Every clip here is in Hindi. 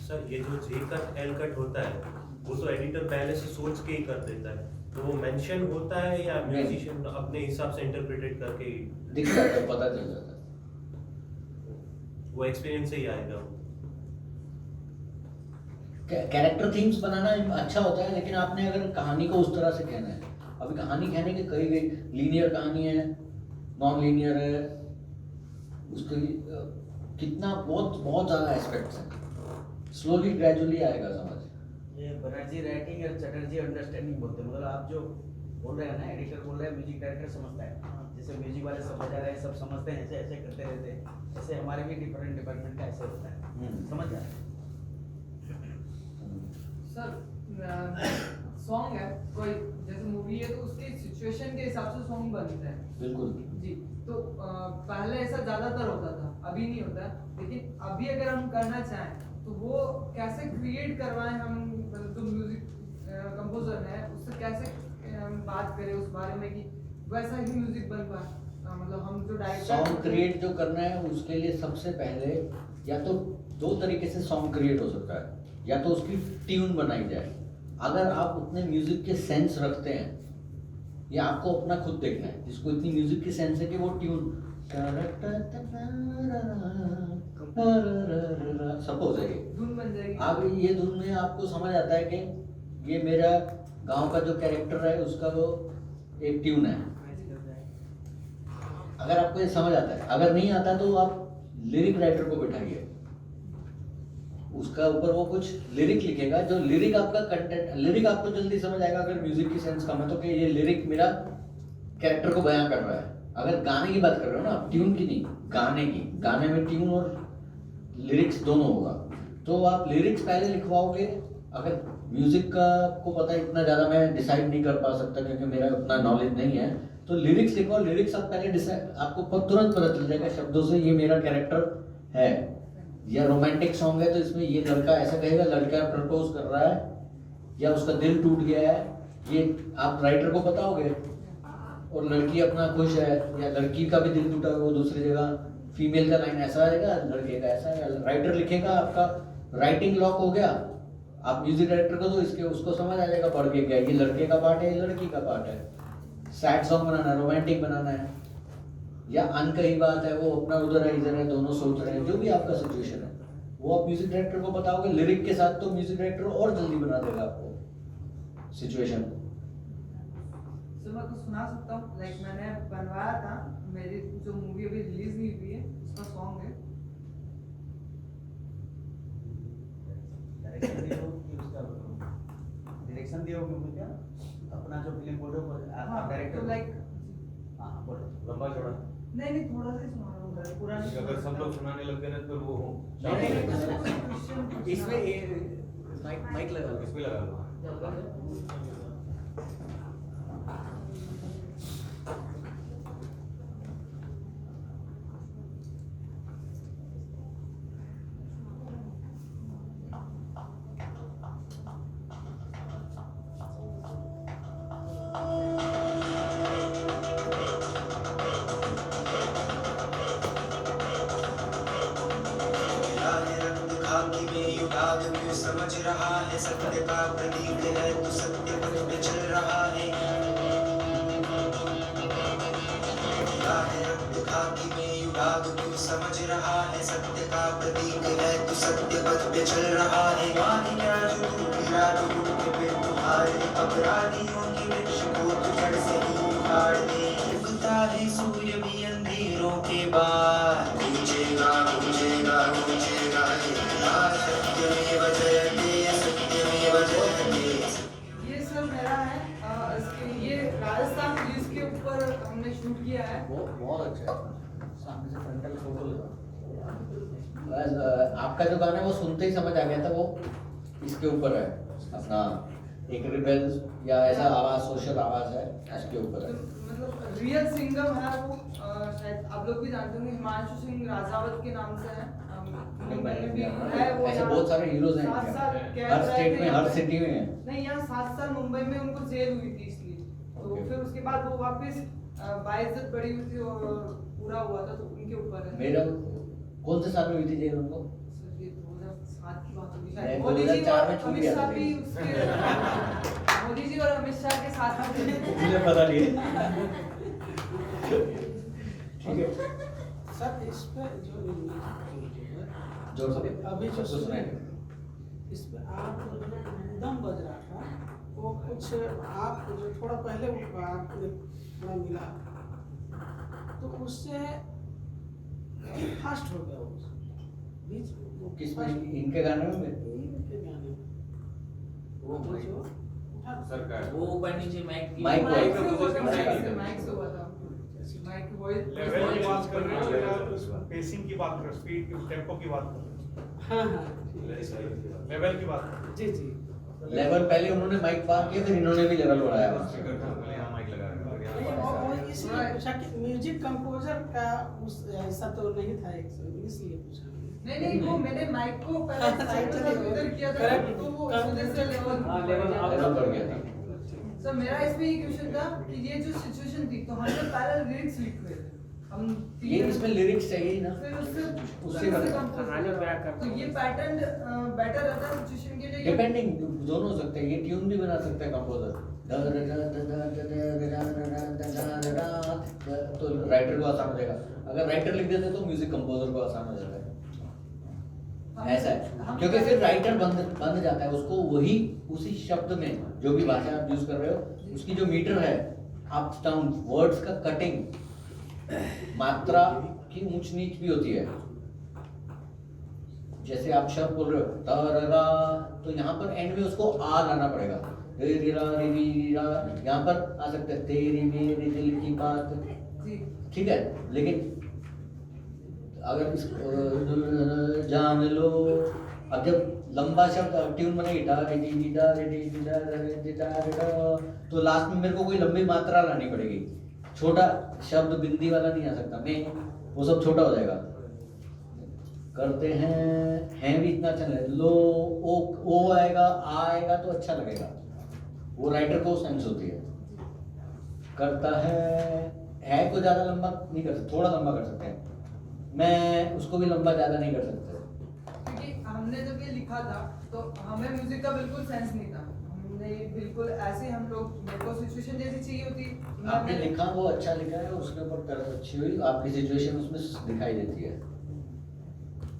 सर ये जो जे कट एल कट होता है वो तो एडिटर पहले से सोच के ही कर देता है, तो वो मेंशन होता है या म्यूजिशियन अपने हिसाब से इंटरप्रेटेड करके दिख जाता है, पता चल जाता है, वो एक्सपीरियंस से ही आएगा। कैरेक्टर थीम्स बनाना अच्छा होता है, लेकिन आपने अगर कहानी को उस तरह से कहना है, अभी कहानी कहने की कई लीनियर कहानी है, नॉन लीनियर है, उसके कितना बहुत बहुत ज़्यादा एस्पेक्ट्स हैं, स्लोली ग्रेजुअली आएगा समझ। ये बनर्जी राइटिंग और चटर्जी अंडरस्टैंडिंग बोलते हैं, मतलब आप जो बोल रहे हैं ना, एडिटर बोल रहे हैं, म्यूजिक डायरेक्टर समझता है, जैसे म्यूजिक वाले सब बजा रहे हैं, सब समझते हैं, ऐसे ऐसे करते रहते हैं, ऐसे हमारे भी डिफरेंट डिपार्टमेंट का ऐसे होता है, समझ रहे हैं। सर सॉन्ग है कोई, जैसे मूवी है तो उसके सिचुएशन के हिसाब से सॉन्ग बनता है। बिल्कुल जी, तो पहले ऐसा ज़्यादातर होता था, अभी नहीं होता, लेकिन अभी अगर हम करना चाहें तो वो कैसे क्रिएट करवाएं हम, जो म्यूजिक कंपोजर है उससे कैसे हम बात करें उस बारे में कि वैसा ही म्यूजिक बन पाए, मतलब हम जो सॉन्ग क्रिएट जो करना है उसके लिए सबसे पहले या तो दो तरीके से सॉन्ग क्रिएट हो सकता है, या तो उसकी ट्यून बनाई जाए। अगर आप उतने म्यूजिक के सेंस रखते हैं, या आपको अपना खुद देखना है जिसको इतनी म्यूजिक की सेंस है कि वो ट्यून सपोज है, धुन बन जाएगी। अब ये धुन में आपको समझ आता है कि ये मेरा गांव का जो कैरेक्टर है उसका वो एक ट्यून है, अगर आपको ये समझ आता है। अगर नहीं आता तो आप लिरिक राइटर को बैठाइए, उसका ऊपर वो कुछ लिरिक लिखेगा, जो लिरिक आपका कंटेंट, लिरिक आपको जल्दी समझ आएगा अगर म्यूजिक की सेंस कम है तो, कि ये लिरिक मेरा कैरेक्टर को बयां कर रहा है। अगर गाने की बात कर रहे हो ना, ट्यून की नहीं, गाने की, गाने में ट्यून और लिरिक्स दोनों होगा, तो आप लिरिक्स पहले लिखवाओगे। अगर म्यूजिक का आपको पता है, इतना ज़्यादा मैं डिसाइड नहीं कर पा सकता क्योंकि मेरा उतना नॉलेज नहीं है, तो लिरिक्स लिखवाओ। लिरिक्स आप पहले डिसाइड, आपको तुरंत पता चल जाएगा शब्दों से ये मेरा कैरेक्टर है। या रोमांटिक सॉन्ग है तो इसमें ये लड़का ऐसा कहेगा, लड़का प्रपोज कर रहा है या उसका दिल टूट गया है, ये आप राइटर को बताओगे। और लड़की अपना खुश है या लड़की का भी दिल टूटा है, वो दूसरी जगह फीमेल का लाइन ऐसा आएगा, लड़के का ऐसा है, राइटर लिखेगा, आपका राइटिंग लॉक हो गया। आप म्यूजिक डायरेक्टर को तो इसके उसको समझ आ जाएगा पढ़ के क्या ये लड़के का पार्ट है, ये लड़की का पार्ट है। सैड सॉन्ग बनाना है, रोमांटिक बनाना है, या अनकही बात है, वो अपना उधर है इधर है, दोनों सोच रहे हैं, जो भी आपका सिचुएशन है वो आप म्यूजिक डायरेक्टर को बताओगे लिरिक के साथ, तो म्यूजिक डायरेक्टर और जल्दी बना देगा आपको सिचुएशन। सर मैं कुछ सुना सकता हूँ, लाइक मैंने बनवाया था, मेरी जो मूवी अभी रिलीज नहीं हुई है उसका सॉन्ग है। डायरेक्शन दिया हो मूवी का, अपना जो फिल्म बोल रहे हो आप डायरेक्टर तो लाइक, हाँ बोलो, लंबा चौड़ा नहीं थोड़ा सा ही सुना रहा हूँ, पूरा नहीं। अगर सब लोग सुनाने लग गए ना तो वो हो इसमें माइक लगा लो, इसमें लगा लो। समझ रहा है सत्य का प्रतीक है, तो सत्य पथ पे चल रहा है। खाकी में युगाग तू समझ रहा है सत्य का प्रतीक है, तो सत्य पथ पे चल रहा है। मानी क्या जो तू गिरा तो उठ पे तुम्हारे अपराधियों की वृक्ष को तू जड़ से ही उखाड़ दे। उगता है सूर्य भी अंधेरों के बाद, गूंजेगा गूंजेगा गूंजेगा सत्यमेव जयते सत्यमेव जयते। ये सर मेरा है, इसके ये राजस्थान पुलिस के ऊपर हमने शूट किया है। वो बहुत अच्छा है, सामने से फ्रंटल फोटो आपका जो गाना है वो सुनते ही समझ आ गया था, वो इसके ऊपर है अपना एक रिबेल या ऐसा आवाज, सोशल आवाज है, इसके ऊपर है। मतलब रियल सिंगर है वो, शायद आप लोग भी जानते होंगे, हिमांशु सिंह राजावत के नाम से है, मुंबई में भी है वो। ऐसे बहुत सारे हीरोज हैं हर स्टेट में, हर सिटी में है। नहीं, यहाँ 7 साल मुंबई में उनको जेल हुई थी इसलिए, तो फिर उसके बाद वो वापस बाइज्जत बड़ी हुई थी और पूरा हुआ था, तो उनके ऊपर है। मेरा कौन से साल में हुई थी जेल उनको? सर ये 2007 बात की बात होगी मैं शायद मोदी जी 2004 और में छूट अमित गया शाह था भी लेकिन। उसके मोदी जी और अमित शाह के साथ थे। मुझे पता नहीं है। ठीक है, सर इस पे जो म्यूजिक है जोर से अभी जो सबको सुने सुनाएंगे। इस पे आप जो दम बज रहा था वो कुछ आप जो थोड़ा पहले आपको थोड़ा मिला तो उससे फास्ट हो गया वो बीच वो किसमें fast- इनके गाने में इनके गाने में वो वो माइक- जो था सरकार वो ऊपर नीचे माइक माइक माइक वॉइस। से हुआ था, माइक माइक से। से माइक से हुआ था माइक वॉइस लेवल की बात कर रहे हो या पेसिंग की बात कर रहे हो, स्पीड की टेम्पो की बात कर रहे हाँ हाँ हो, लेवल की बात कर रहे हो। जी जी लेवल पहले उन्होंने माइक पार किया, फिर इन्होंने भी लेवल बढ़ाया वहाँ से। नहीं, और इसलिए पूछा कि म्यूजिक कंपोजर का उस ऐसा तो नहीं था इसलिए पूछा नहीं नहीं वो मैंने माइक को पहले साइड से इधर किया था Correct. तो वो उस वजह से लेवल लेवल बढ़ गया था। सर मेरा इसमें ये क्वेश्चन था कि ये जो सिचुएशन थी तो हमने पहले लिरिक्स लिखे थे हम ये इसमें लिरिक्स चाहिए ना, फिर उससे उससे करना। compose तो ये पैटर्न बेटर रहता है सिचुएशन के लिए डिपेंडिंग दोनों हो सकते हैं, ये ट्यून भी बना सकता है कंपोजर। तो राइटर को आसान हो जाएगा, अगर राइटर लिख देते तो म्यूजिक कंपोजर को आसान हो जाता है। ऐसा है, क्योंकि फिर राइटर बंद जाता है, उसको वही उसी शब्द में जो भी भाषा आप यूज कर रहे हो उसकी जो मीटर है, अप डाउन वर्ड्स का कटिंग, मात्रा की ऊंच नीच भी होती है। जैसे आप शब्द बोल रहे हो तररा, तो यहाँ पर एंड में उसको आ लाना पड़ेगा, रे रे रा रे री री रा, यहाँ पर आ सकता है तेरी मेरी दिल की बात, जी ठीक है। लेकिन अगर इस जान लो, अब जब लंबा शब्द ट्यून बनेगी तो लास्ट में मेरे को कोई लंबी मात्रा लानी पड़ेगी, छोटा शब्द बिंदी वाला नहीं आ सकता, मैं वो सब छोटा हो जाएगा। करते हैं भी इतना अच्छा लगेगा, लो ओ आएगा, आ आएगा तो अच्छा लगेगा, वो राइटर को सेंस होती है। करता है को ज्यादा लंबा नहीं कर सकते, थोड़ा लंबा कर सकते हैं, मैं उसको भी लंबा ज्यादा नहीं कर सकते। क्योंकि हमने जब ये लिखा था तो हमें म्यूजिक का बिल्कुल सेंस नहीं था, हमने बिल्कुल ऐसे हम लोग मेरे को सिचुएशन जैसी चाहिए होती आपने मैंने- लिखा वो अच्छा लिखा है, उसके ऊपर तरफ अच्छी हुई, आपकी सिचुएशन उसमें दिखाई देती है।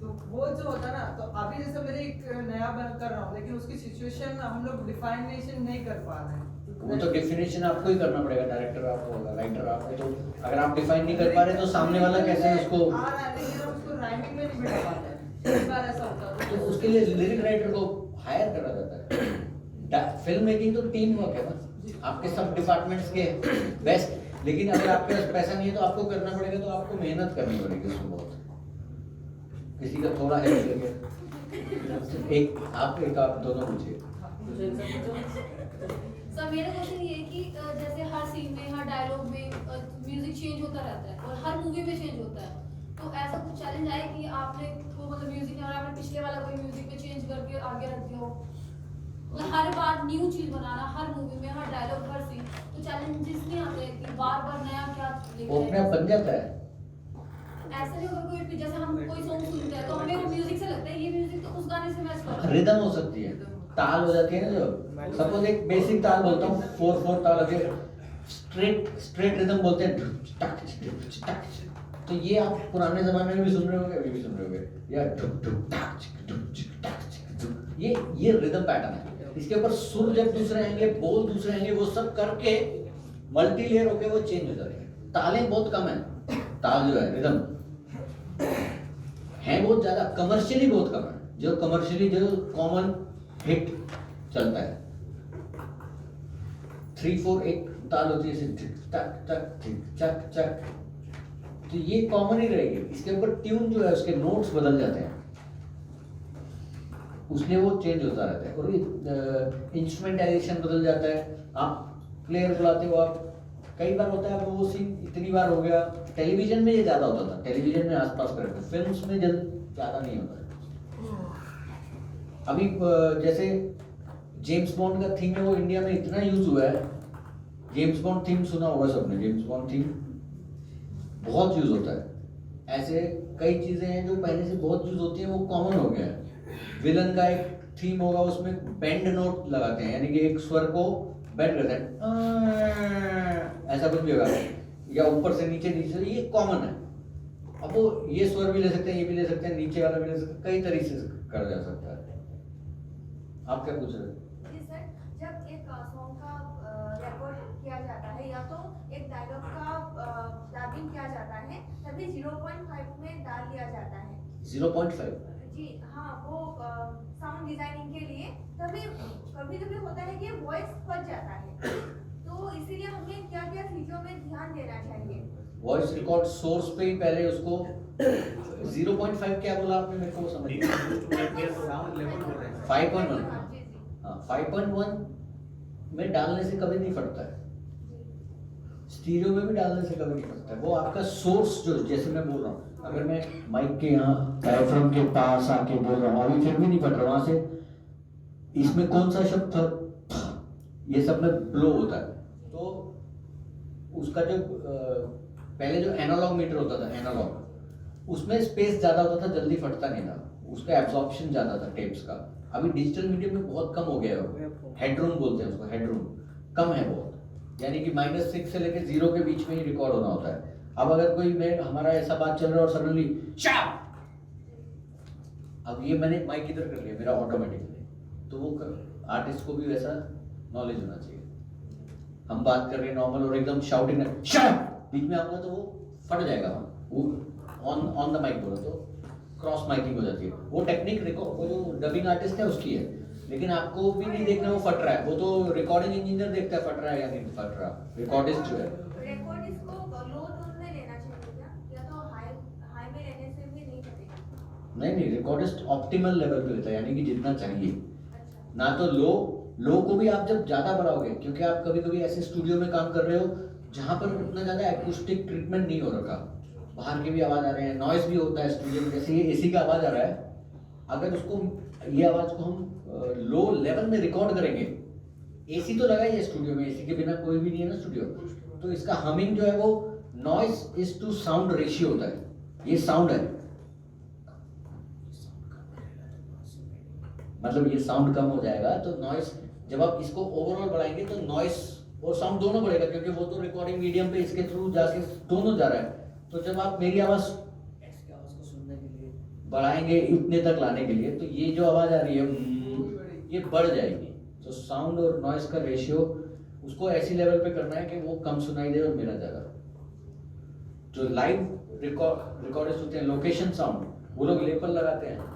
तो वो जो होता ना, तो अभी जैसे मेरे एक नया बन कर रहा हूँ लेकिन उसकी सिचुएशन हम लोग डिफाइनेशन नहीं कर पा रहे हैं। वो तो डेफिनेशन आपको ही करना पड़ेगा, डायरेक्टर आपको होगा, राइटर आपको, तो अगर आप डिफाइन नहीं कर पा रहे तो सामने वाला कैसे उसको, आ रहा है लेकिन हम उसको राइमिंग में नहीं बिठा पाते हैं, इस बार ऐसा होता है तो उसके लिए लिरिक राइटर को हायर करा जाता है। फिल्म मेकिंग तो टीम वर्क है ना, आपके सब डिपार्टमेंट्स के बेस्ट, लेकिन अगर आपके पास पैसा नहीं है तो आपको करना पड़ेगा, तो आपको मेहनत करनी पड़ेगी उसमें बहुत, किसी का थोड़ा हेल्प लेके। एक आप दोनों पूछिए। सर मेरा क्वेश्चन ये है कि जैसे हर सीन में हर डायलॉग में म्यूजिक चेंज होता रहता है और हर मूवी में चेंज होता है, तो ऐसा कुछ चैलेंज आया कि आपने वो मतलब म्यूजिक में आपने पिछले वाला कोई म्यूजिक में चेंज करके आगे रख दिया हो, मतलब हर बार न्यू चीज बनाना, हर मूवी में हर डायलॉग हर सीन, तो चैलेंजेस नहीं आते कि बार बार नया क्या वो अपने आप बन जाता है। ऐसा नहीं होगा कोई, जैसे हम कोई सॉन्ग सुनते हैं तो हमें वो म्यूजिक से लगता है ये म्यूजिक तो उस गाने से मैच कर रहा है। रिदम हो सकती है, ताल हो जाती है ना, जो सपोज एक बेसिक ताल बोलता हूँ, 4/4 ताल होती है, स्ट्रेट रिदम बोलते हैं, तो ये आप पुराने जमाने में भी सुन रहे होंगे, अभी भी सुन रहे होंगे, या ये रिदम पैटर्न है। इसके ऊपर सुर जब दूसरे आएंगे, बोल दूसरे आएंगे, वो सब करके मल्टी लेयर होके वो चेंज हो जाते हैं। तालें बहुत कम है, ताल जो है रिदम है बहुत ज्यादा, कमर्शियली बहुत कम है, जो कमर्शियली जो कॉमन हिट चलता है 3-4-1 ताल होती है, जैसे टक टक ठीक चक चक, तो ये कॉमन ही रहेगी। इसके ऊपर ट्यून जो है उसके नोट्स बदल जाते हैं, उसलिए वो चेंज होता रहता है, और ये इंस्ट्रूमेंटाइजेशन बदल जाता है। आप प्लेयर बुलाते हो, आप कई बार होता है वो सीन इतनी बार हो गया, टेलीविजन में ये ज्यादा होता था, टेलीविजन में आसपास करते, फिल्म्स में ज्यादा नहीं होता है। अभी जैसे जेम्स बॉन्ड का थीम है, वो इंडिया में इतना यूज हुआ है, जेम्स बॉन्ड थीम सुना होगा सबने, जेम्स बॉन्ड थीम बहुत यूज होता है। ऐसे कई चीजें हैं जो पहले से बहुत यूज होती है, वो कॉमन हो गया है। विलन का एक थीम होगा, उसमें बेंड नोट लगाते हैं, यानी कि एक स्वर को बेंड करते हैं, ऐसा कुछ भी होगा, या ऊपर से नीचे, नीचे से, ये कॉमन है। अब वो ये स्वर भी ले सकते हैं, ये भी ले सकते हैं, नीचे वाला भी ले सकते हैं, कई तरीके से कर जा सकता है। आप क्या पूछ रहे हैं? जी सर, जब एक सॉन्ग का रिकॉर्ड किया जाता है या तो एक डायलॉग का डबिंग किया जाता है, तभी 0.5 में डाल दिया जाता है। 0.5 जी हाँ, वो साउंड डिजाइनिंग के लिए। तभी कभी कभी होता है कि वॉइस फट जाता है, तो इसीलिए हमें क्या क्या चीजों में ध्यान देना चाहिए। वॉइस रिकॉर्ड सोर्स पे ही पहले उसको 0.5 क्या बोला आपने, मेरे को समझ नहीं आया। साउंड लेवल बोल रहे हैं 5.1, हाँ, जी जी। हाँ 5.1 में डालने से कभी नहीं फटता है, स्टीरियो में भी डालने से कभी नहीं फटता है। वो आपका सोर्स जो, जैसे मैं बोल रहा हूँ, अगर मैं माइक के यहाँ डायफ्राम के पास आके बोल रहा हूँ, अभी फिर भी नहीं फट रहा, वहां से इसमें कौन सा शब्द था, ये सब में ब्लो होता है। तो उसका जो पहले जो एनालॉग मीटर होता था, एनालॉग, उसमें स्पेस ज्यादा होता था, जल्दी फटता नहीं था, उसका एब्जॉर्प्शन ज्यादा था टेप्स का। अभी डिजिटल मीडियम में बहुत कम हो गया है, हेडरूम बोलते हैं उसको, हेडरूम कम है बहुत, यानी कि -6 से लेकर 0 के बीच में ही रिकॉर्ड होना होता है। अब अगर कोई में हमारा ऐसा बात चल रहा है और सडनली शाप, अब ये मैंने माइक इधर कर लिया मेरा ऑटोमेटिकली, तो वो आर्टिस्ट को भी वैसा नॉलेज होना चाहिए। हम बात कर रहे हैं नॉर्मल और एकदम शाउटिंग शाप बीच में आऊंगा तो वो फट जाएगा, वो ऑन द माइक बोला तो क्रॉस माइकिंग हो जाती है। वो टेक्निक वो जो डबिंग आर्टिस्ट है उसकी है, लेकिन आपको भी नहीं देखना वो फट रहा है, वो तो रिकॉर्डिंग इंजीनियर देखता है फट रहा है या नहीं फट रहा, रिकॉर्डिस्ट जो है। रिकॉर्डिस्ट को लो टोन में लेना चाहिए क्या, या तो हाई में लेने से भी नहीं करेगा? नहीं, रिकॉर्डिस्ट ऑप्टिमल लेवल पे लेता है, यानी कि जितना चाहिए, अच्छा। ना तो लो को भी आप जब ज्यादा बढ़ाओगे, क्योंकि आप कभी कभी ऐसे स्टूडियो में काम कर रहे हो जहां पर उतना ज्यादा एक्यूस्टिक ट्रीटमेंट नहीं हो रखा, बाहर के भी आवाज आ रहे हैं, नॉइज भी होता है स्टूडियो में, जैसे ये एसी का आवाज आ रहा है, अगर उसको ये आवाज को हम लो लेवल में रिकॉर्ड करेंगे, एसी तो लगा ही है स्टूडियो में, एसी के बिना कोई भी नहीं है ना स्टूडियो, तो इसका हमिंग जो है वो noise is to sound ratio होता है, ये साउंड है, मतलब ये साउंड कम हो जाएगा तो नॉइस, जब आप इसको ओवरऑल बढ़ाएंगे तो नॉइस और साउंड दोनों बढ़ेगा, क्योंकि वो तो रिकॉर्डिंग मीडियम पे इसके थ्रू जाके दोनों जा रहा है। तो जब आप मेरी आवाज ऐसी आवाज को सुनने के लिए बढ़ाएंगे इतने तक लाने के लिए, तो ये जो आवाज आ रही है ये बढ़ जाएगी। तो साउंड और नॉइस का रेशियो उसको ऐसी लेवल पे करना है कि वो कम सुनाई दे और मेरा ज्यादा। जो लाइव रिकॉर्डिस्ट होते हैं, लोकेशन साउंड, वो लोग लेपल लगाते हैं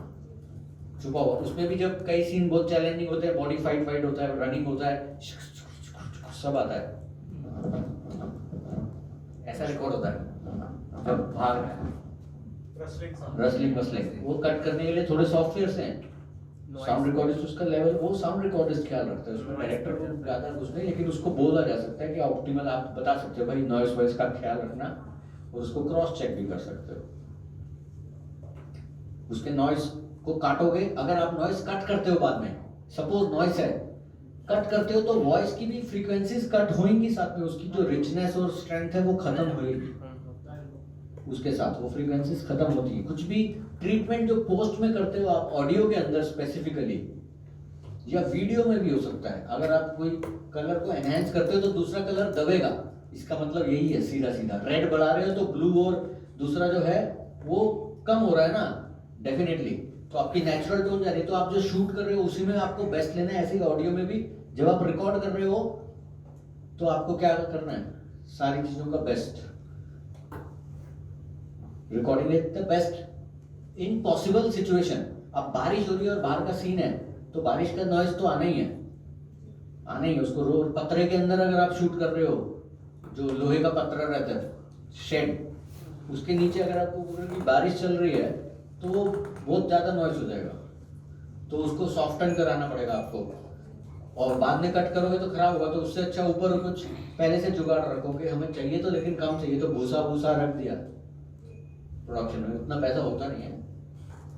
छुपा हुआ, उसमें भी जब कई सीन बहुत चैलेंजिंग होते हैं, बॉडी फाइट होता है, रनिंग होता है, सब आता है, ऐसा रिकॉर्ड होता है जब भाग रहा है, रसलिंग, वो कट करने के लिए थोड़े सॉफ्टवेयर हैं, साउंड रिकॉर्डिस्ट उसका लेवल, वो साउंड रिकॉर्डिस्ट ख्याल रखता है, उसमें डायरेक्टर को ज्यादा कुछ नहीं, लेकिन उसको बोला जा सकता है कि ऑप्टिमल, आप बता सकते हो भाई नॉइस वॉइस का ख्याल रखना, और उसको क्रॉस चेक भी कर सकते हो। उसके नॉइस को काटोगे, अगर आप नॉइस कट करते हो बाद में, सपोज नॉइस है, कट करते हो तो वॉइस की भी फ्रीक्वेंसीज कट होंगी, साथ में उसकी जो रिचनेस और स्ट्रेंथ है वो खत्म होगी, उसके साथ वो फ्रीक्वेंसीज खत्म होती है। कुछ भी ट्रीटमेंट जो पोस्ट में करते हो आप ऑडियो के अंदर स्पेसिफिकली, या वीडियो में भी हो सकता है, अगर आप कोई कलर को एनहांस करते हो तो दूसरा कलर दबेगा, इसका मतलब यही है सीधा सीधा, रेड बढ़ा रहे हो तो ब्लू और दूसरा जो है वो कम हो रहा है ना, डेफिनेटली, तो आपकी नेचुरल टोन जा रही है, तो आप जो शूट कर रहे हो उसी में आपको बेस्ट लेना है। ऐसे ही ऑडियो में भी जब आप रिकॉर्ड कर रहे हो तो आपको क्या करना है, सारी चीजों का best, recording is the best in possible situation. अब बारिश हो रही है और बाहर का सीन है तो बारिश का नॉइज तो आना ही है, उसको रोड पत्रे के अंदर अगर आप शूट कर रहे हो, जो लोहे का पत्रा रहता है शेड, उसके नीचे अगर आपको बारिश चल रही है तो वो बहुत ज्यादा नॉइज हो जाएगा, तो उसको सॉफ्टन कराना पड़ेगा आपको, और बाद में कट करोगे तो खराब होगा, तो उससे अच्छा ऊपर कुछ पहले से जुगाड़ रखोगे, हमें चाहिए तो लेकिन कम चाहिए तो भूसा रख दिया प्रोडक्शन में, उतना पैसा होता नहीं है,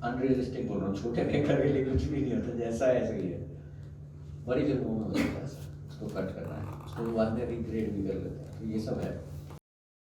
अनरियलिस्टिक बोल रहा हूँ, छोटे मेकर के लिए कुछ भी नहीं होता, जैसा है ऐसा ही है, बड़ी फिल्मों में होता है, उसको कट करना है, उसको बाद में रिक्रिएट भी कर लेते हैं, तो ये सब है।